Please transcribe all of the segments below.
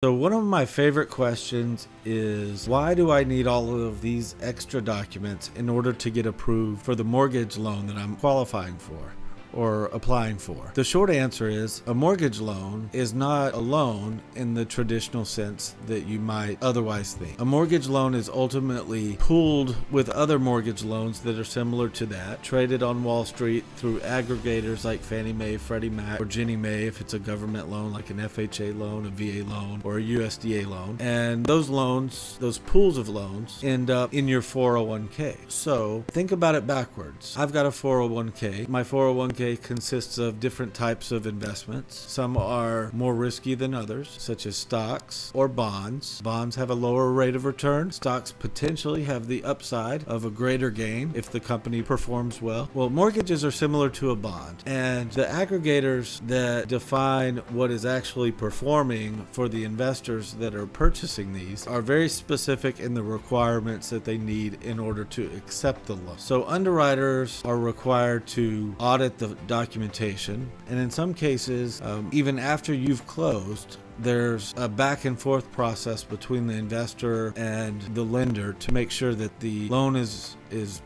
So one of my favorite questions is, why do I need all of these extra documents in order to get approved for the mortgage loan that I'm qualifying for or applying for? The short answer is a mortgage loan is not a loan in the traditional sense that you might otherwise think. A mortgage loan is ultimately pooled with other mortgage loans that are similar to that, traded on Wall Street through aggregators like Fannie Mae, Freddie Mac, or Ginnie Mae if it's a government loan like an FHA loan, a VA loan, or a USDA loan. And those loans, those pools of loans, end up in your 401k. So think about it backwards. I've got a 401k. My 401k consists of different types of investments. Some are more risky than others, such as stocks or bonds. Bonds have a lower rate of return. Stocks potentially have the upside of a greater gain if the company performs well. Well, mortgages are similar to a bond, and the aggregators that define what is actually performing for the investors that are purchasing these are very specific in the requirements that they need in order to accept the loan. So underwriters are required to audit the documentation, and in some cases, even after you've closed, there's a back and forth process between the investor and the lender to make sure that the loan is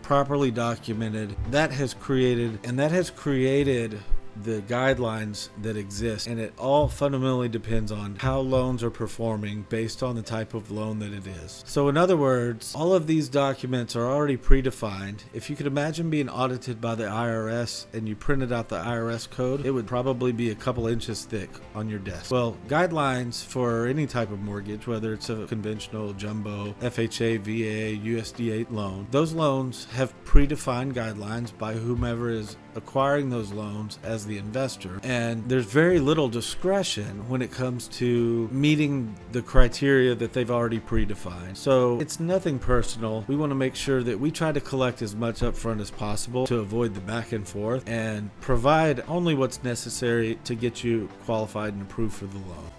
properly documented. That has created the guidelines that exist, and it all fundamentally depends on how loans are performing based on the type of loan that it is. So in other words, all of these documents are already predefined. If you could imagine being audited by the IRS and you printed out the IRS code, it would probably be a couple inches thick on your desk. Well, guidelines for any type of mortgage, whether it's a conventional, jumbo, FHA, VA, USDA loan, those loans have predefined guidelines by whomever is acquiring those loans as the investor, and there's very little discretion when it comes to meeting the criteria that they've already predefined. So it's nothing personal. We want to make sure that we try to collect as much upfront as possible to avoid the back and forth and provide only what's necessary to get you qualified and approved for the loan.